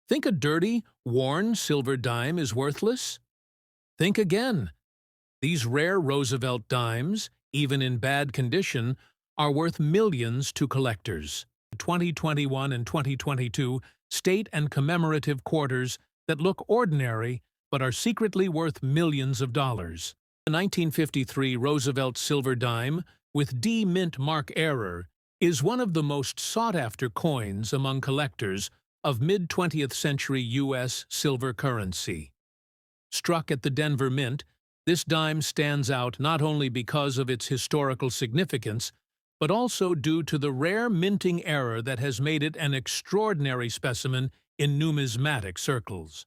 Think a dirty, worn silver dime is worthless? Think again. These rare Roosevelt dimes, even in bad condition, are worth millions to collectors. 2021 and 2022 state and commemorative quarters that look ordinary but are secretly worth millions of dollars. The 1953 Roosevelt silver dime with D mint mark error is one of the most sought-after coins among collectors of mid-20th century U.S. silver currency. Struck at the Denver Mint, this dime stands out not only because of its historical significance, but also due to the rare minting error that has made it an extraordinary specimen in numismatic circles.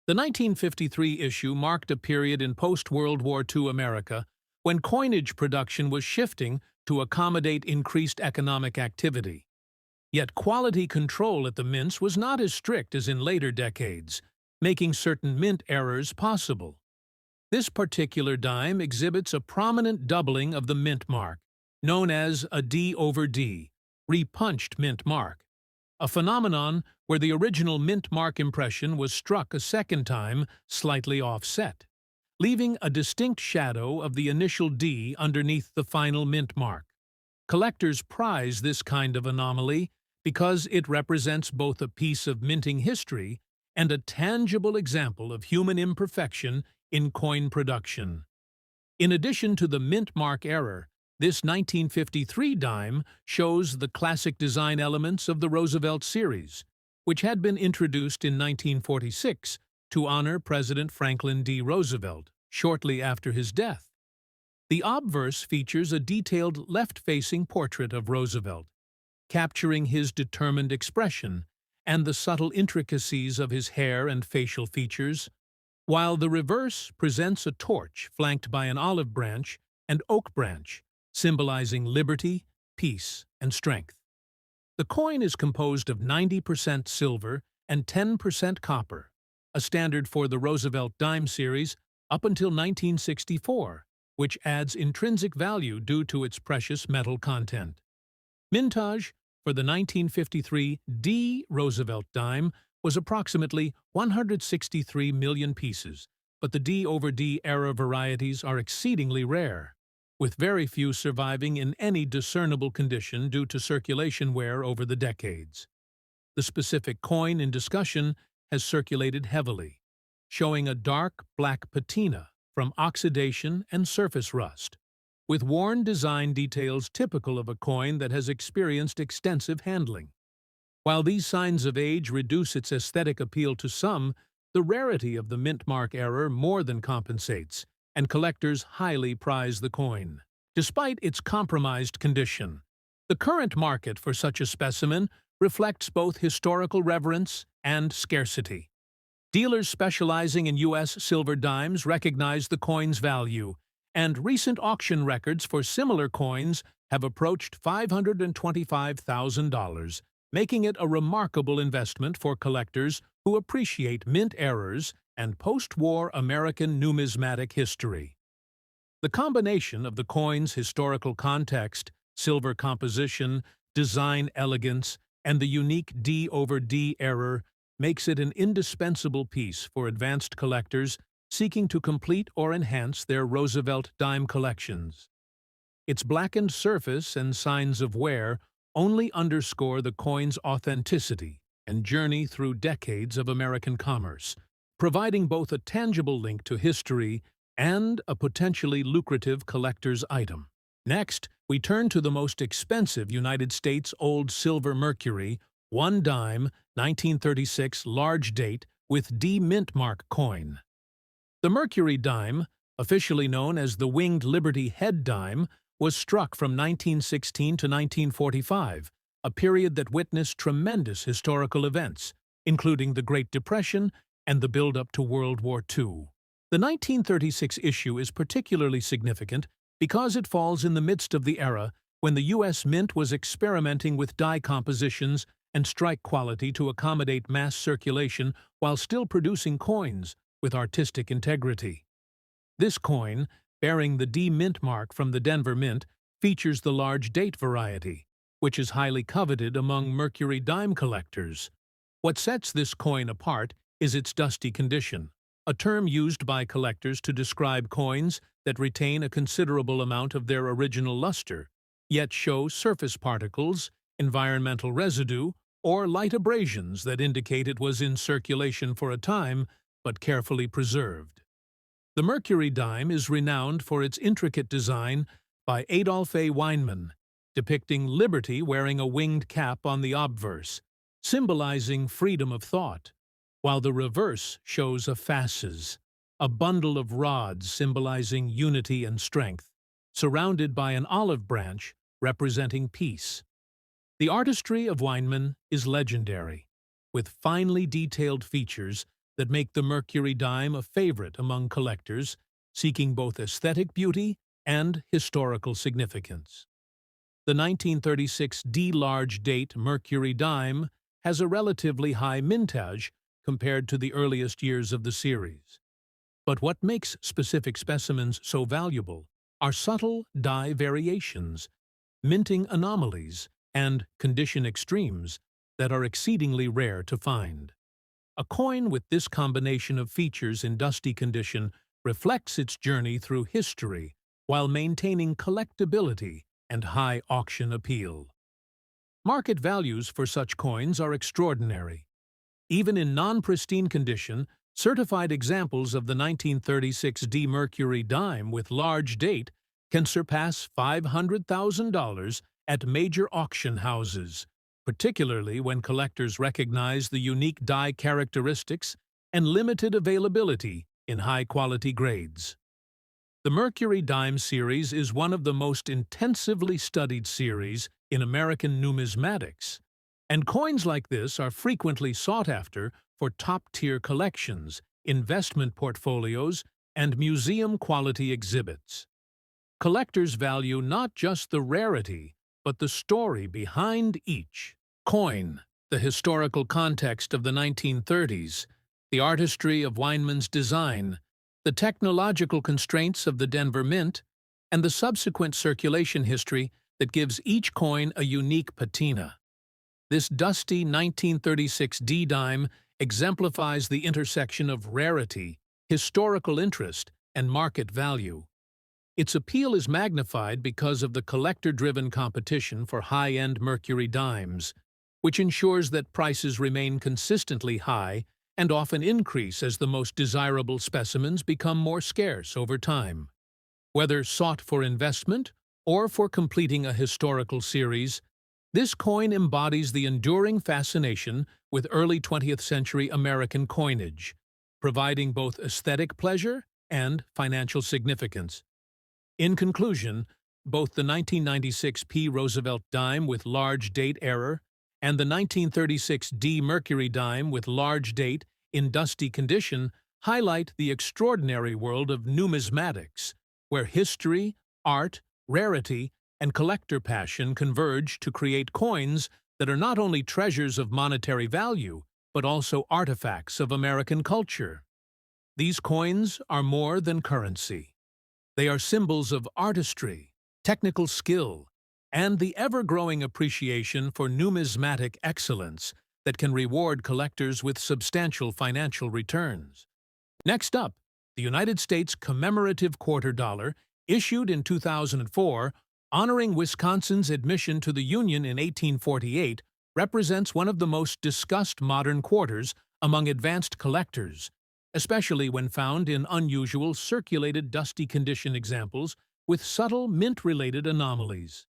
The 1953 issue marked a period in post-World War II America when coinage production was shifting to accommodate increased economic activity. Yet quality control at the mints was not as strict as in later decades, making certain mint errors possible. This particular dime exhibits a prominent doubling of the mint mark, known as a D over D, repunched mint mark, a phenomenon where the original mint mark impression was struck a second time slightly offset, leaving a distinct shadow of the initial D underneath the final mint mark. Collectors prize this kind of anomaly because it represents both a piece of minting history and a tangible example of human imperfection in coin production. In addition to the mint mark error, this 1953 dime shows the classic design elements of the Roosevelt series, which had been introduced in 1946 to honor President Franklin D. Roosevelt shortly after his death. The obverse features a detailed left-facing portrait of Roosevelt, capturing his determined expression and the subtle intricacies of his hair and facial features, while the reverse presents a torch flanked by an olive branch and oak branch, symbolizing liberty, peace, and strength. The coin is composed of 90% silver and 10% copper, a standard for the Roosevelt dime series up until 1964, which adds intrinsic value due to its precious metal content. Mintage for the 1953 D Roosevelt dime was approximately 163 million pieces, but the D over D era varieties are exceedingly rare, with very few surviving in any discernible condition due to circulation wear over the decades. The specific coin in discussion has circulated heavily, showing a dark black patina from oxidation and surface rust, with worn design details typical of a coin that has experienced extensive handling. While these signs of age reduce its aesthetic appeal to some, the rarity of the mint mark error more than compensates, and collectors highly prize the coin. Despite its compromised condition, the current market for such a specimen reflects both historical reverence and scarcity. Dealers specializing in U.S. silver dimes recognize the coin's value, and recent auction records for similar coins have approached $525,000, making it a remarkable investment for collectors who appreciate mint errors and post-war American numismatic history. The combination of the coin's historical context, silver composition, design elegance, and the unique D over D error makes it an indispensable piece for advanced collectors seeking to complete or enhance their Roosevelt dime collections. Its blackened surface and signs of wear only underscore the coin's authenticity and journey through decades of American commerce, providing both a tangible link to history and a potentially lucrative collector's item. Next, we turn to the most expensive United States old silver mercury, one dime, 1936 large date with D mint mark coin. The mercury dime, officially known as the Winged Liberty head dime, was struck from 1916 to 1945, a period that witnessed tremendous historical events, including the Great Depression and the build-up to World War II. The 1936 issue is particularly significant because it falls in the midst of the era when the U.S. Mint was experimenting with die compositions and strike quality to accommodate mass circulation while still producing coins with artistic integrity. This coin, bearing the D Mint mark from the Denver Mint, features the large date variety, which is highly coveted among mercury dime collectors. What sets this coin apart is its dusty condition, a term used by collectors to describe coins that retain a considerable amount of their original luster, yet show surface particles, environmental residue, or light abrasions that indicate it was in circulation for a time but carefully preserved. The Mercury dime is renowned for its intricate design by Adolf A. Weinman, depicting liberty wearing a winged cap on the obverse, symbolizing freedom of thought, while the reverse shows a fasces, a bundle of rods symbolizing unity and strength, surrounded by an olive branch representing peace. The artistry of Weinman is legendary, with finely detailed features that make the Mercury dime a favorite among collectors seeking both aesthetic beauty and historical significance. The 1936 D large date Mercury dime has a relatively high mintage compared to the earliest years of the series. But what makes specific specimens so valuable are subtle die variations, minting anomalies, and condition extremes that are exceedingly rare to find. A coin with this combination of features in dusty condition reflects its journey through history while maintaining collectability and high auction appeal. Market values for such coins are extraordinary. Even in non-pristine condition, certified examples of the 1936 D Mercury dime with large date can surpass $500,000 at major auction houses, particularly when collectors recognize the unique die characteristics and limited availability in high-quality grades. The Mercury dime series is one of the most intensively studied series in American numismatics, and coins like this are frequently sought after for top-tier collections, investment portfolios, and museum-quality exhibits. Collectors value not just the rarity, but the story behind each coin, the historical context of the 1930s, the artistry of Weinman's design, the technological constraints of the Denver Mint, and the subsequent circulation history that gives each coin a unique patina. This dusty 1936 D dime exemplifies the intersection of rarity, historical interest, and market value. Its appeal is magnified because of the collector-driven competition for high-end Mercury dimes, which ensures that prices remain consistently high and often increase as the most desirable specimens become more scarce over time. Whether sought for investment or for completing a historical series, this coin embodies the enduring fascination with early 20th century American coinage, providing both aesthetic pleasure and financial significance. In conclusion, both the 1996 P. Roosevelt dime with large date error and the 1936 D. Mercury dime with large date in dusty condition highlight the extraordinary world of numismatics, where history, art, rarity, and collector passion converge to create coins that are not only treasures of monetary value, but also artifacts of American culture. These coins are more than currency. They are symbols of artistry, technical skill, and the ever-growing appreciation for numismatic excellence that can reward collectors with substantial financial returns. Next up, the United States commemorative quarter dollar, issued in 2004, honoring Wisconsin's admission to the Union in 1848, represents one of the most discussed modern quarters among advanced collectors, especially when found in unusual circulated dusty condition examples with subtle mint-related anomalies.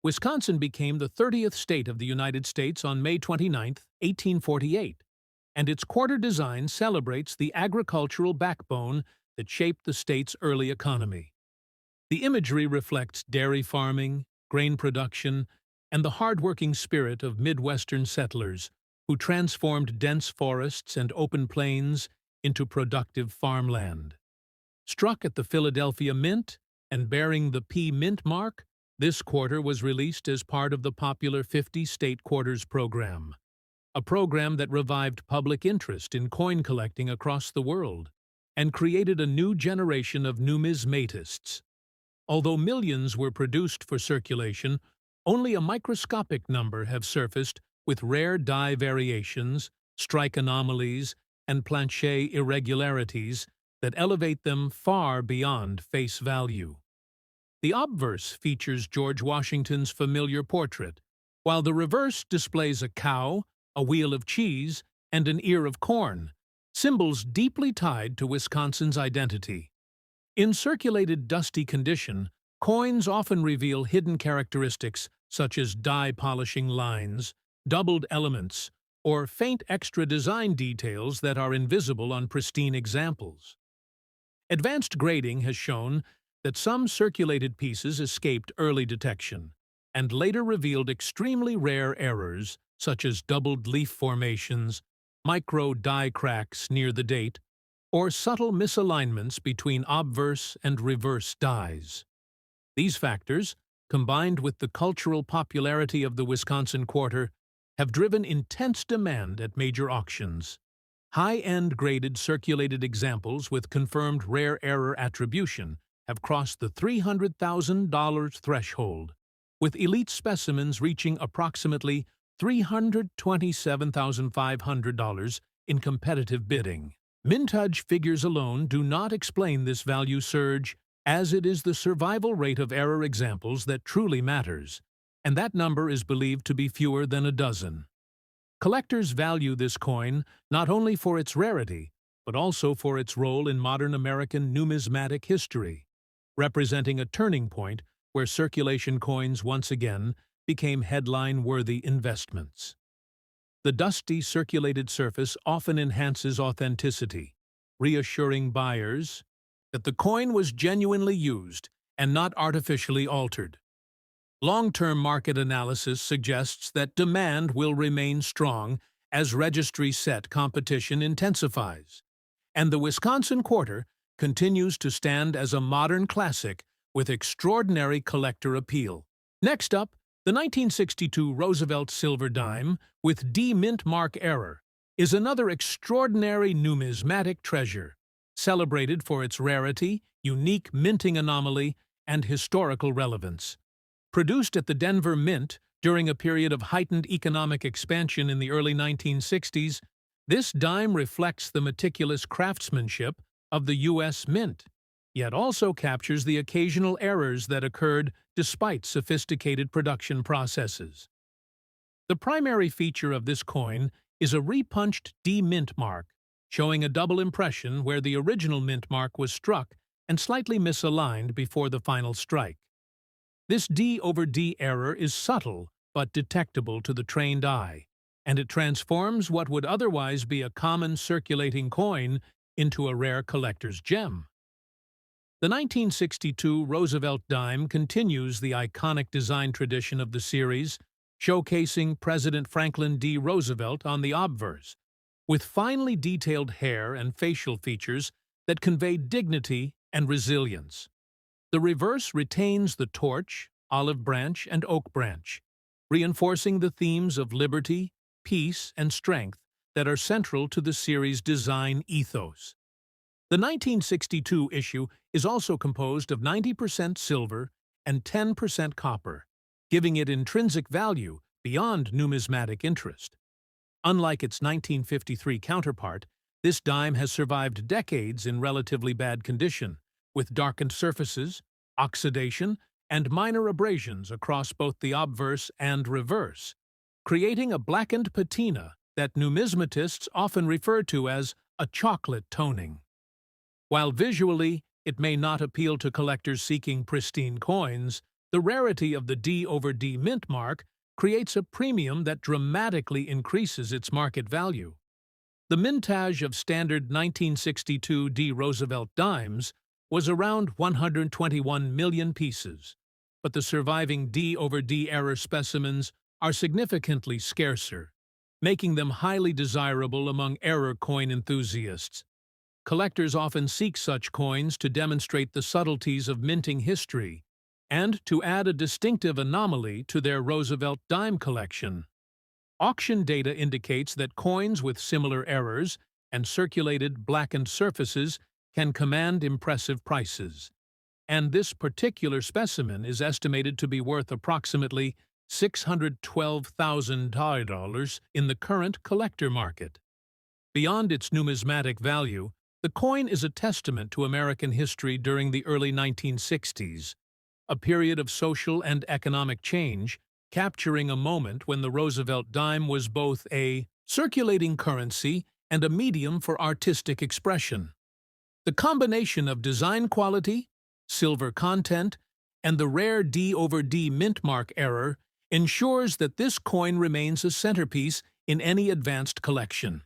Wisconsin became the 30th state of the United States on May 29, 1848, and its quarter design celebrates the agricultural backbone that shaped the state's early economy. The imagery reflects dairy farming, grain production, and the hard-working spirit of Midwestern settlers who transformed dense forests and open plains into productive farmland. Struck at the Philadelphia Mint and bearing the P Mint mark, this quarter was released as part of the popular 50 State Quarters program, a program that revived public interest in coin collecting across the world and created a new generation of numismatists. Although millions were produced for circulation, only a microscopic number have surfaced with rare die variations, strike anomalies, and planchet irregularities that elevate them far beyond face value. The obverse features George Washington's familiar portrait, while the reverse displays a cow, a wheel of cheese, and an ear of corn, symbols deeply tied to Wisconsin's identity. In circulated dusty condition, coins often reveal hidden characteristics such as die polishing lines, doubled elements, or faint extra design details that are invisible on pristine examples. Advanced grading has shown that some circulated pieces escaped early detection and later revealed extremely rare errors such as doubled leaf formations, micro die cracks near the date, or subtle misalignments between obverse and reverse dies. These factors, combined with the cultural popularity of the Wisconsin Quarter, have driven intense demand at major auctions. High-end graded circulated examples with confirmed rare error attribution have crossed the $300,000 threshold, with elite specimens reaching approximately $327,500 in competitive bidding. Mintage figures alone do not explain this value surge, as it is the survival rate of error examples that truly matters, and that number is believed to be fewer than a dozen. Collectors value this coin not only for its rarity, but also for its role in modern American numismatic history, representing a turning point where circulation coins once again became headline-worthy investments. The dusty circulated surface often enhances authenticity, reassuring buyers that the coin was genuinely used and not artificially altered. Long-term market analysis suggests that demand will remain strong as registry set competition intensifies, and the Wisconsin Quarter continues to stand as a modern classic with extraordinary collector appeal. Next up, the 1962 Roosevelt silver dime with D mint mark error is another extraordinary numismatic treasure, celebrated for its rarity, unique minting anomaly, and historical relevance. Produced at the Denver Mint during a period of heightened economic expansion in the early 1960s, this dime reflects the meticulous craftsmanship of the U.S. Mint, yet also captures the occasional errors that occurred despite sophisticated production processes. The primary feature of this coin is a repunched D mint mark, showing a double impression where the original mint mark was struck and slightly misaligned before the final strike. This D over D error is subtle but detectable to the trained eye, and it transforms what would otherwise be a common circulating coin into a rare collector's gem. The 1962 Roosevelt dime continues the iconic design tradition of the series, showcasing President Franklin D. Roosevelt on the obverse, with finely detailed hair and facial features that convey dignity and resilience. The reverse retains the torch, olive branch, and oak branch, reinforcing the themes of liberty, peace, and strength that are central to the series' design ethos. The 1962 issue is also composed of 90% silver and 10% copper, giving it intrinsic value beyond numismatic interest. Unlike its 1953 counterpart, this dime has survived decades in relatively bad condition, with darkened surfaces, oxidation, and minor abrasions across both the obverse and reverse, creating a blackened patina that numismatists often refer to as a chocolate toning. While visually it may not appeal to collectors seeking pristine coins, the rarity of the D over D mint mark creates a premium that dramatically increases its market value. The mintage of standard 1962 D Roosevelt dimes was around 121 million pieces, but the surviving D over D error specimens are significantly scarcer, making them highly desirable among error coin enthusiasts. Collectors often seek such coins to demonstrate the subtleties of minting history and to add a distinctive anomaly to their Roosevelt dime collection. Auction data indicates that coins with similar errors and circulated blackened surfaces can command impressive prices, and this particular specimen is estimated to be worth approximately $612,000 in the current collector market. Beyond its numismatic value, the coin is a testament to American history during the early 1960s, a period of social and economic change, capturing a moment when the Roosevelt dime was both a circulating currency and a medium for artistic expression. The combination of design quality, silver content, and the rare D/D mint mark error ensures that this coin remains a centerpiece in any advanced collection.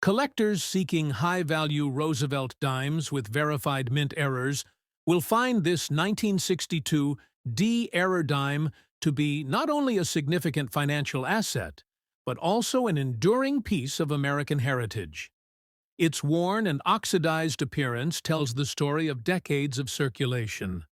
Collectors seeking high-value Roosevelt dimes with verified mint errors will find this 1962 D error dime to be not only a significant financial asset, but also an enduring piece of American heritage. Its worn and oxidized appearance tells the story of decades of circulation,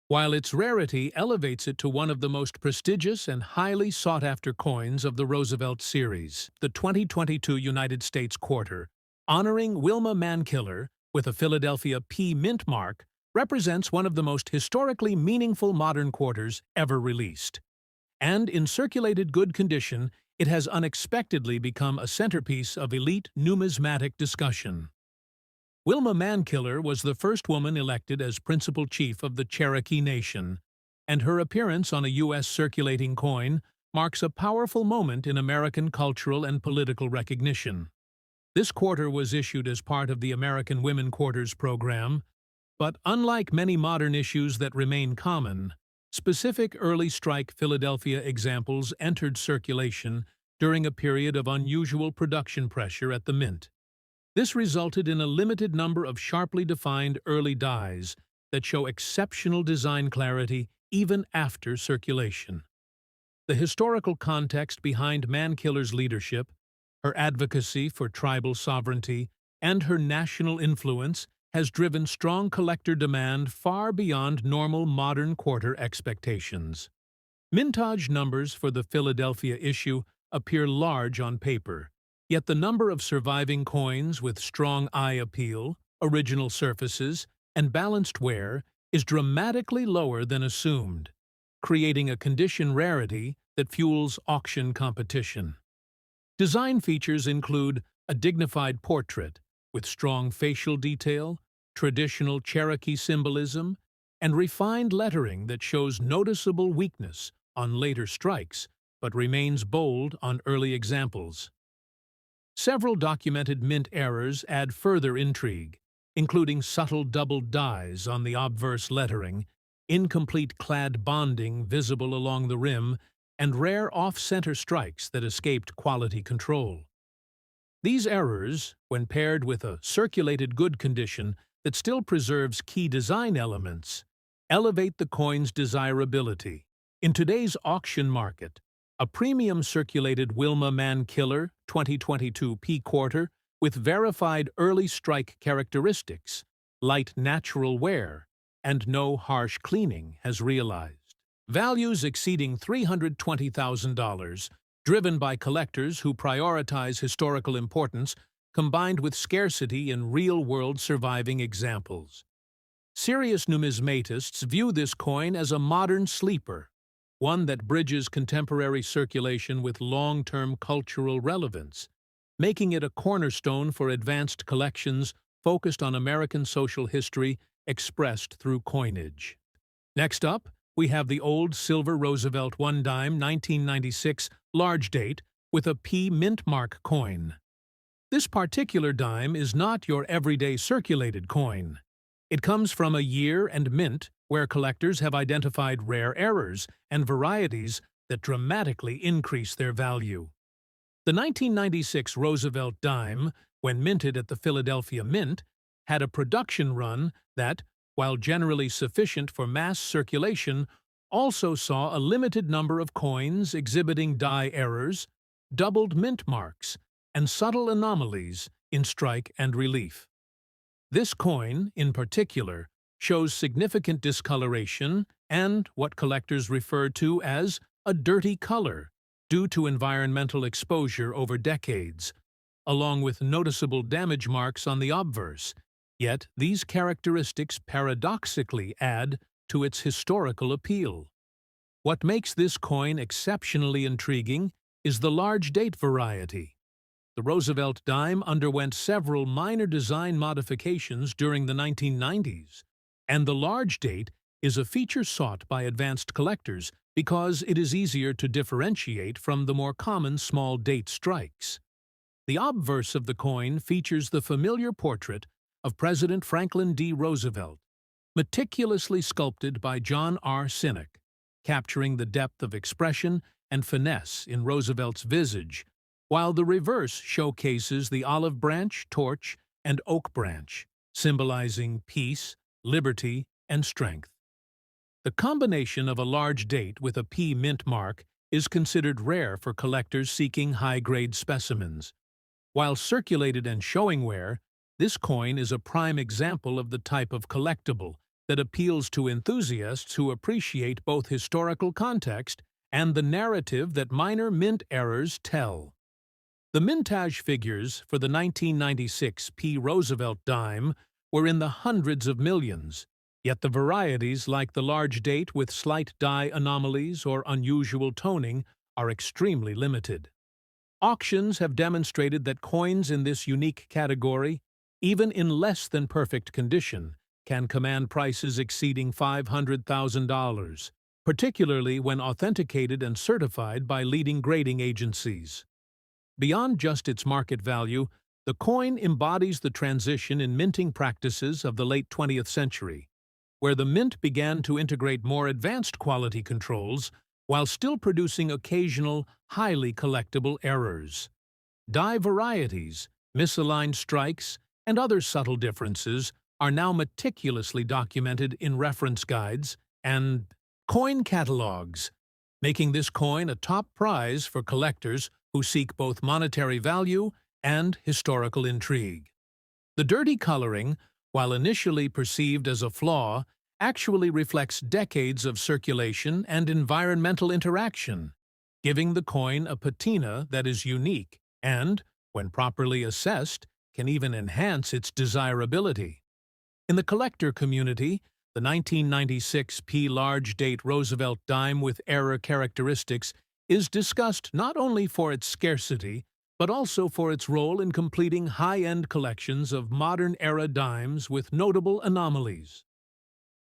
while its rarity elevates it to one of the most prestigious and highly sought-after coins of the Roosevelt series. The 2022 United States Quarter, honoring Wilma Mankiller with a Philadelphia P mint mark, represents one of the most historically meaningful modern quarters ever released. And in circulated good condition, it has unexpectedly become a centerpiece of elite numismatic discussion. Wilma Mankiller was the first woman elected as principal chief of the Cherokee Nation, and her appearance on a U.S. circulating coin marks a powerful moment in American cultural and political recognition. This quarter was issued as part of the American Women Quarters program, but unlike many modern issues that remain common, specific early strike Philadelphia examples entered circulation during a period of unusual production pressure at the mint. This resulted in a limited number of sharply defined early dies that show exceptional design clarity even after circulation. The historical context behind Mankiller's leadership, her advocacy for tribal sovereignty, and her national influence has driven strong collector demand far beyond normal modern quarter expectations. Mintage numbers for the Philadelphia issue appear large on paper, yet the number of surviving coins with strong eye appeal, original surfaces, and balanced wear is dramatically lower than assumed, creating a condition rarity that fuels auction competition. Design features include a dignified portrait with strong facial detail, traditional Cherokee symbolism, and refined lettering that shows noticeable weakness on later strikes but remains bold on early examples. Several documented mint errors add further intrigue, including subtle doubled dies on the obverse lettering, incomplete clad bonding visible along the rim, and rare off-center strikes that escaped quality control. These errors, when paired with a circulated good condition that still preserves key design elements, elevate the coin's desirability. In today's auction market, a premium circulated Wilma Mankiller 2022 P quarter with verified early strike characteristics, light natural wear, and no harsh cleaning has realized. Values exceeding $320,000, driven by collectors who prioritize historical importance, combined with scarcity in real-world surviving examples. Serious numismatists view this coin as a modern sleeper, one that bridges contemporary circulation with long-term cultural relevance, making it a cornerstone for advanced collections focused on American social history expressed through coinage. Next up, we have the old silver Roosevelt 1 dime 1996 large date with a P mint mark coin. This particular dime is not your everyday circulated coin. It comes from a year and mint where collectors have identified rare errors and varieties that dramatically increase their value. The 1996 Roosevelt dime, when minted at the Philadelphia Mint, had a production run that, while generally sufficient for mass circulation, also saw a limited number of coins exhibiting die errors, doubled mint marks, and subtle anomalies in strike and relief. This coin, in particular, shows significant discoloration and what collectors refer to as a dirty color due to environmental exposure over decades, along with noticeable damage marks on the obverse. Yet these characteristics paradoxically add to its historical appeal. What makes this coin exceptionally intriguing is the large date variety. The Roosevelt dime underwent several minor design modifications during the 1990s, and the large date is a feature sought by advanced collectors because it is easier to differentiate from the more common small date strikes. The obverse of the coin features the familiar portrait of President Franklin D. Roosevelt, meticulously sculpted by John R. Sinek, capturing the depth of expression and finesse in Roosevelt's visage, while the reverse showcases the olive branch, torch, and oak branch, symbolizing peace, liberty, and strength. The combination of a large date with a P mint mark is considered rare for collectors seeking high-grade specimens. While circulated and showing wear, this coin is a prime example of the type of collectible that appeals to enthusiasts who appreciate both historical context and the narrative that minor mint errors tell. The mintage figures for the 1996 P. Roosevelt dime were in the hundreds of millions, yet the varieties like the large date with slight die anomalies or unusual toning are extremely limited. Auctions have demonstrated that coins in this unique category, even in less than perfect condition, can command prices exceeding $500,000, particularly when authenticated and certified by leading grading agencies. Beyond just its market value, the coin embodies the transition in minting practices of the late 20th century, where the mint began to integrate more advanced quality controls while still producing occasional, highly collectible errors. Die varieties, misaligned strikes, and other subtle differences are now meticulously documented in reference guides and coin catalogs, making this coin a top prize for collectors who seek both monetary value and historical intrigue. The dirty coloring, while initially perceived as a flaw, actually reflects decades of circulation and environmental interaction, giving the coin a patina that is unique and, when properly assessed, can even enhance its desirability. In the collector community, the 1996 P. Large Date Roosevelt dime with error characteristics is discussed not only for its scarcity, but also for its role in completing high-end collections of modern-era dimes with notable anomalies.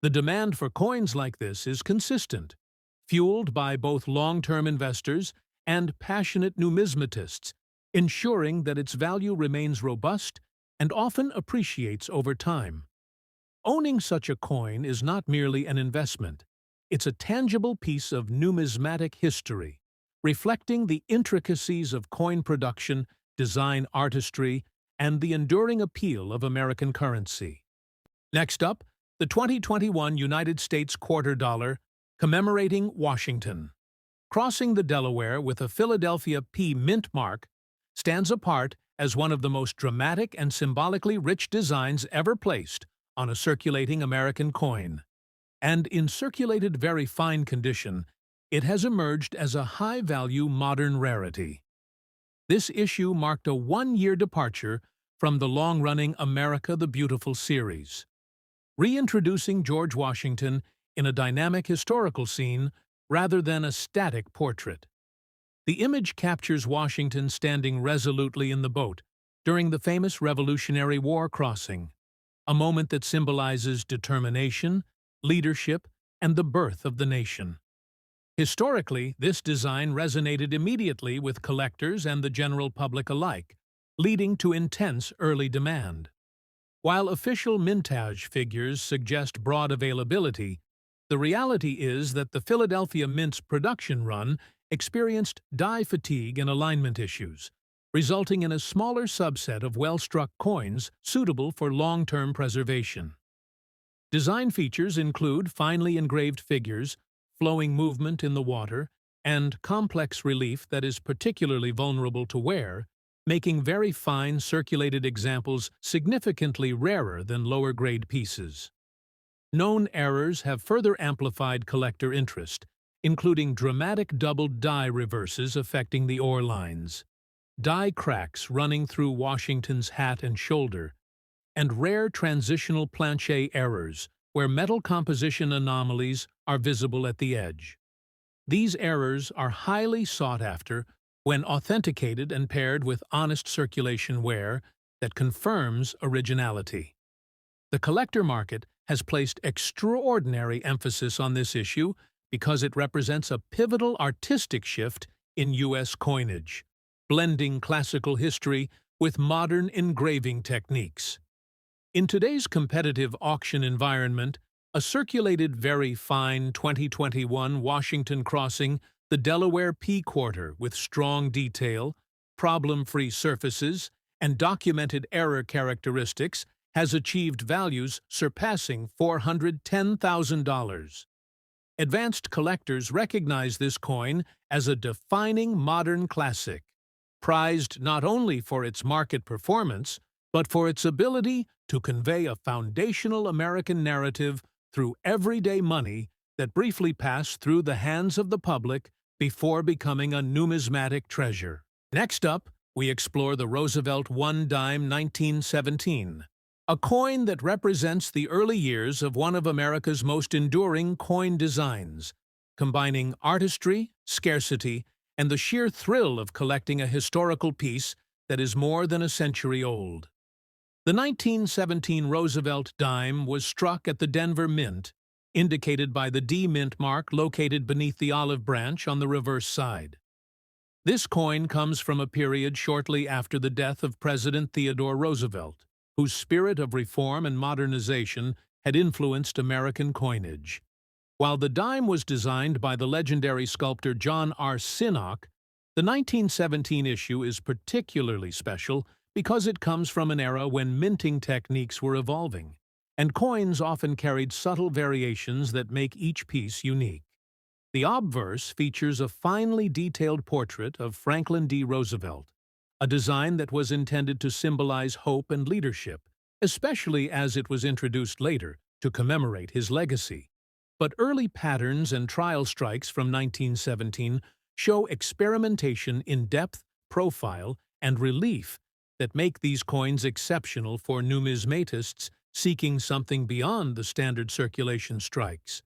The demand for coins like this is consistent, fueled by both long-term investors and passionate numismatists, ensuring that its value remains robust and often appreciates over time. Owning such a coin is not merely an investment. It's a tangible piece of numismatic history, reflecting the intricacies of coin production, design artistry, and the enduring appeal of American currency. Next up, the 2021 United States quarter dollar, commemorating Washington. Crossing the Delaware with a Philadelphia P mint mark, stands apart as one of the most dramatic and symbolically rich designs ever placed on a circulating American coin. And in circulated very fine condition, it has emerged as a high-value modern rarity. This issue marked a one-year departure from the long-running America the Beautiful series, reintroducing George Washington in a dynamic historical scene rather than a static portrait. The image captures Washington standing resolutely in the boat during the famous Revolutionary War crossing, a moment that symbolizes determination, leadership, and the birth of the nation. Historically, this design resonated immediately with collectors and the general public alike, leading to intense early demand. While official mintage figures suggest broad availability, the reality is that the Philadelphia Mint's production run experienced die fatigue and alignment issues, resulting in a smaller subset of well-struck coins suitable for long-term preservation. Design features include finely engraved figures, flowing movement in the water, and complex relief that is particularly vulnerable to wear, making very fine circulated examples significantly rarer than lower-grade pieces. Known errors have further amplified collector interest, including dramatic doubled die reverses affecting the oar lines, die cracks running through Washington's hat and shoulder, and rare transitional planche errors where metal composition anomalies are visible at the edge. These errors are highly sought after when authenticated and paired with honest circulation wear that confirms originality. The collector market has placed extraordinary emphasis on this issue because it represents a pivotal artistic shift in U.S. coinage, blending classical history with modern engraving techniques. In today's competitive auction environment, a circulated very fine 2021 Washington crossing, the Delaware P quarter with strong detail, problem-free surfaces, and documented error characteristics has achieved values surpassing $410,000. Advanced collectors recognize this coin as a defining modern classic, prized not only for its market performance, but for its ability to convey a foundational American narrative through everyday money that briefly passed through the hands of the public before becoming a numismatic treasure. Next up, we explore the Roosevelt 1 dime 1917, a coin that represents the early years of one of America's most enduring coin designs, combining artistry, scarcity, and the sheer thrill of collecting a historical piece that is more than a century old. The 1917 Roosevelt dime was struck at the Denver Mint, indicated by the D Mint mark located beneath the olive branch on the reverse side. This coin comes from a period shortly after the death of President Theodore Roosevelt, whose spirit of reform and modernization had influenced American coinage. While the dime was designed by the legendary sculptor John R. Sinnock, the 1917 issue is particularly special because it comes from an era when minting techniques were evolving, and coins often carried subtle variations that make each piece unique. The obverse features a finely detailed portrait of Franklin D. Roosevelt, a design that was intended to symbolize hope and leadership, especially as it was introduced later to commemorate his legacy. But early patterns and trial strikes from 1917 show experimentation in depth, profile, and relief that make these coins exceptional for numismatists seeking something beyond the standard circulation strikes.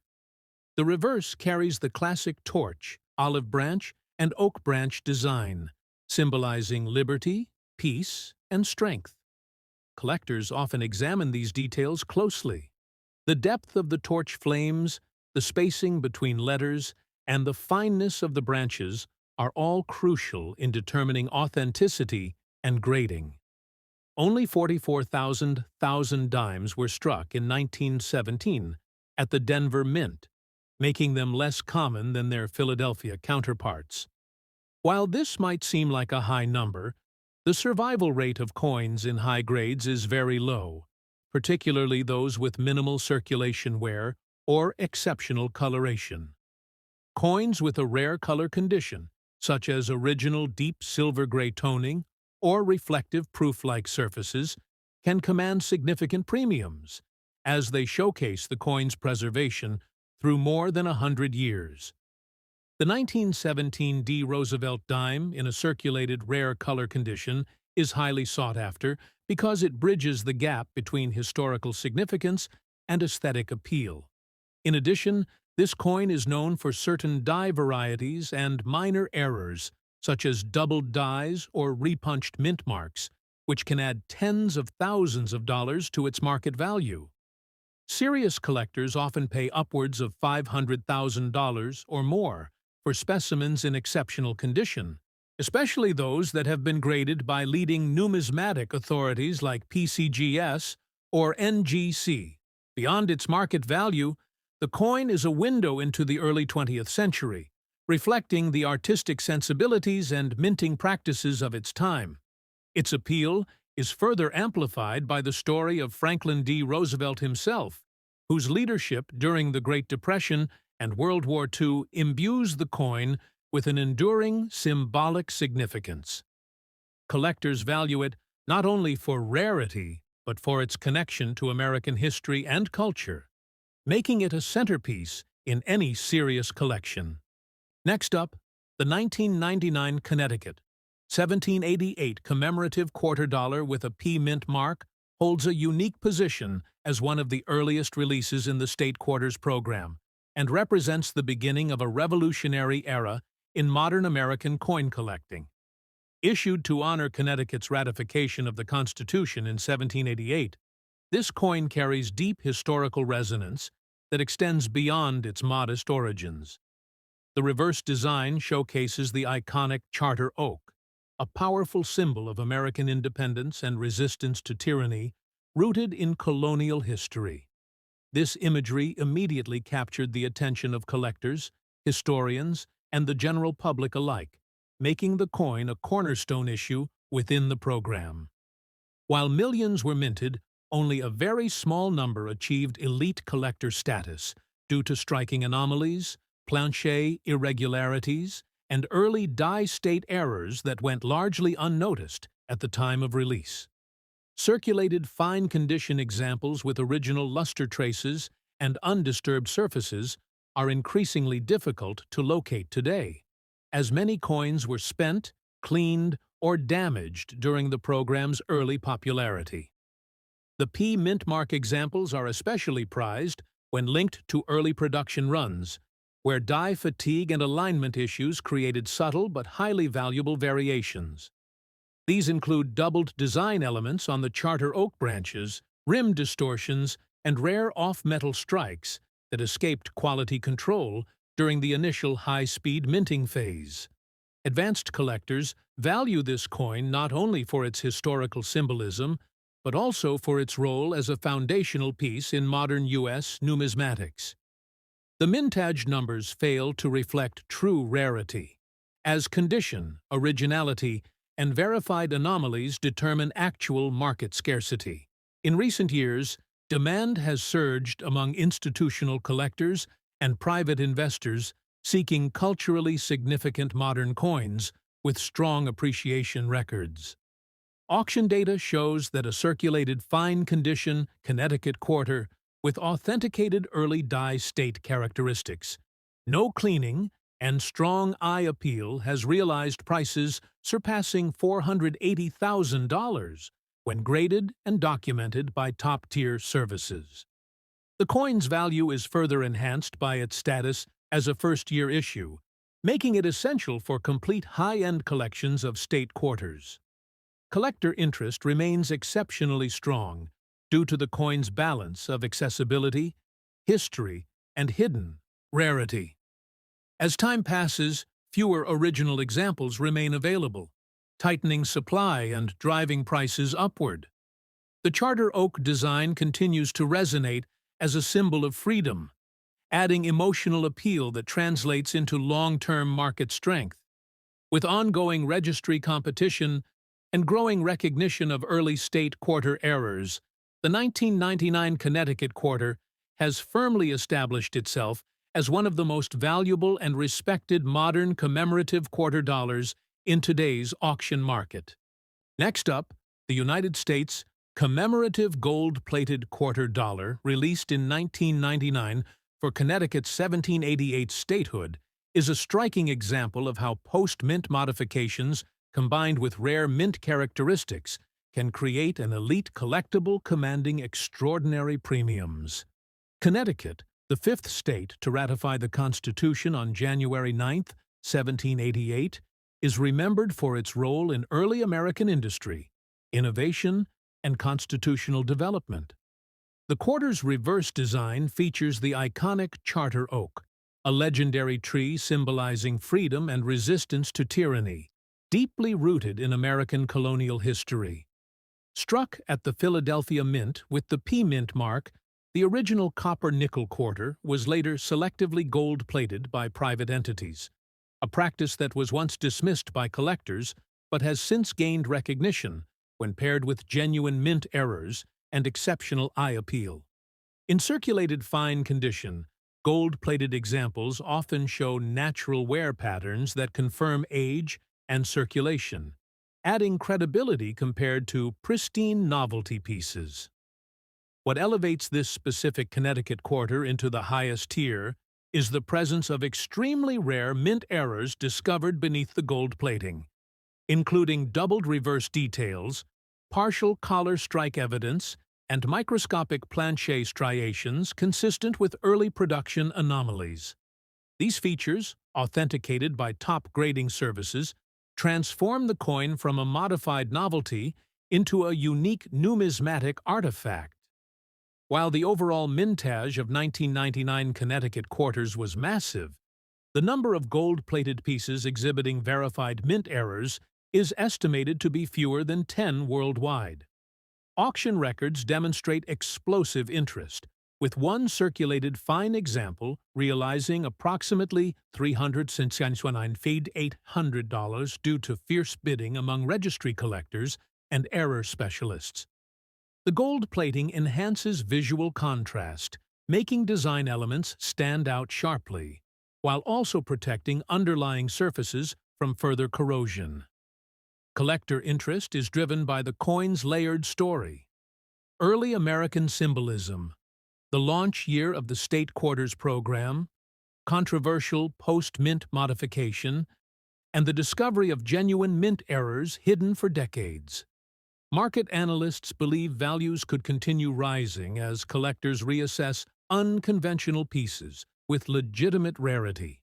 The reverse carries the classic torch, olive branch, and oak branch design, symbolizing liberty, peace, and strength. Collectors often examine these details closely. The depth of the torch flames, the spacing between letters, and the fineness of the branches are all crucial in determining authenticity and grading. Only 44,000 dimes were struck in 1917 at the Denver Mint, making them less common than their Philadelphia counterparts. While this might seem like a high number, the survival rate of coins in high grades is very low, particularly those with minimal circulation wear or exceptional coloration. Coins with a rare color condition, such as original deep silver-gray toning or reflective proof-like surfaces, can command significant premiums, as they showcase the coin's preservation through more than 100 years. The 1917 D. Roosevelt dime in a circulated rare color condition is highly sought after because it bridges the gap between historical significance and aesthetic appeal. In addition, this coin is known for certain die varieties and minor errors, such as doubled dies or repunched mint marks, which can add tens of thousands of dollars to its market value. Serious collectors often pay upwards of $500,000 or more for specimens in exceptional condition, especially those that have been graded by leading numismatic authorities like PCGS or NGC. Beyond its market value, the coin is a window into the early 20th century, reflecting the artistic sensibilities and minting practices of its time. Its appeal is further amplified by the story of Franklin D. Roosevelt himself, whose leadership during the Great Depression and World War II imbues the coin with an enduring symbolic significance. Collectors value it not only for rarity, but for its connection to American history and culture, making it a centerpiece in any serious collection. Next up, the 1999 Connecticut 1788 commemorative quarter dollar with a P mint mark holds a unique position as one of the earliest releases in the State Quarters program, and represents the beginning of a revolutionary era in modern American coin collecting. Issued to honor Connecticut's ratification of the Constitution in 1788, this coin carries deep historical resonance that extends beyond its modest origins. The reverse design showcases the iconic Charter Oak, a powerful symbol of American independence and resistance to tyranny rooted in colonial history. This imagery immediately captured the attention of collectors, historians, and the general public alike, making the coin a cornerstone issue within the program. While millions were minted, only a very small number achieved elite collector status due to striking anomalies, planchet irregularities, and early die-state errors that went largely unnoticed at the time of release. Circulated fine-condition examples with original luster traces and undisturbed surfaces are increasingly difficult to locate today, as many coins were spent, cleaned, or damaged during the program's early popularity. The P mint mark examples are especially prized when linked to early production runs, where die fatigue and alignment issues created subtle but highly valuable variations. These include doubled design elements on the Charter Oak branches, rim distortions, and rare off-metal strikes that escaped quality control during the initial high-speed minting phase. Advanced collectors value this coin not only for its historical symbolism, but also for its role as a foundational piece in modern U.S. numismatics. The mintage numbers fail to reflect true rarity, as condition, originality, and verified anomalies determine actual market scarcity. In recent years, demand has surged among institutional collectors and private investors seeking culturally significant modern coins with strong appreciation records. Auction data shows that a circulated fine-condition Connecticut quarter with authenticated early die-state characteristics, no cleaning, and strong eye appeal has realized prices surpassing $480,000 when graded and documented by top-tier services. The coin's value is further enhanced by its status as a first-year issue, making it essential for complete high-end collections of state quarters. Collector interest remains exceptionally strong due to the coin's balance of accessibility, history, and hidden rarity. As time passes, fewer original examples remain available, tightening supply and driving prices upward. The Charter Oak design continues to resonate as a symbol of freedom, adding emotional appeal that translates into long-term market strength. With ongoing registry competition and growing recognition of early state quarter errors, the 1999 Connecticut quarter has firmly established itself as one of the most valuable and respected modern commemorative quarter dollars in today's auction market. Next up, the United States commemorative gold-plated quarter dollar, released in 1999 for Connecticut's 1788 statehood, is a striking example of how post-mint modifications combined with rare mint characteristics can create an elite collectible commanding extraordinary premiums. Connecticut, the fifth state to ratify the Constitution on January 9, 1788, is remembered for its role in early American industry, innovation, and constitutional development. The quarter's reverse design features the iconic Charter Oak, a legendary tree symbolizing freedom and resistance to tyranny, deeply rooted in American colonial history. Struck at the Philadelphia Mint with the P Mint mark, the original copper-nickel quarter was later selectively gold-plated by private entities, a practice that was once dismissed by collectors but has since gained recognition when paired with genuine mint errors and exceptional eye appeal. In circulated fine condition, gold-plated examples often show natural wear patterns that confirm age and circulation, adding credibility compared to pristine novelty pieces. What elevates this specific Connecticut quarter into the highest tier is the presence of extremely rare mint errors discovered beneath the gold plating, including doubled reverse details, partial collar strike evidence, and microscopic plancher striations consistent with early production anomalies. These features, authenticated by top grading services, transform the coin from a modified novelty into a unique numismatic artifact. While the overall mintage of 1999 Connecticut quarters was massive, the number of gold-plated pieces exhibiting verified mint errors is estimated to be fewer than 10 worldwide. Auction records demonstrate explosive interest, with one circulated fine example realizing approximately $369,800 due to fierce bidding among registry collectors and error specialists. The gold plating enhances visual contrast, making design elements stand out sharply, while also protecting underlying surfaces from further corrosion. Collector interest is driven by the coin's layered story. Early American symbolism, the launch year of the State Quarters program, controversial post-mint modification, and the discovery of genuine mint errors hidden for decades. Market analysts believe values could continue rising as collectors reassess unconventional pieces with legitimate rarity.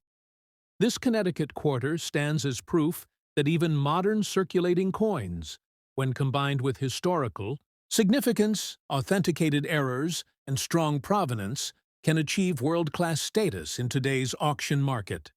This Connecticut quarter stands as proof that even modern circulating coins, when combined with historical significance, authenticated errors, and strong provenance, can achieve world-class status in today's auction market.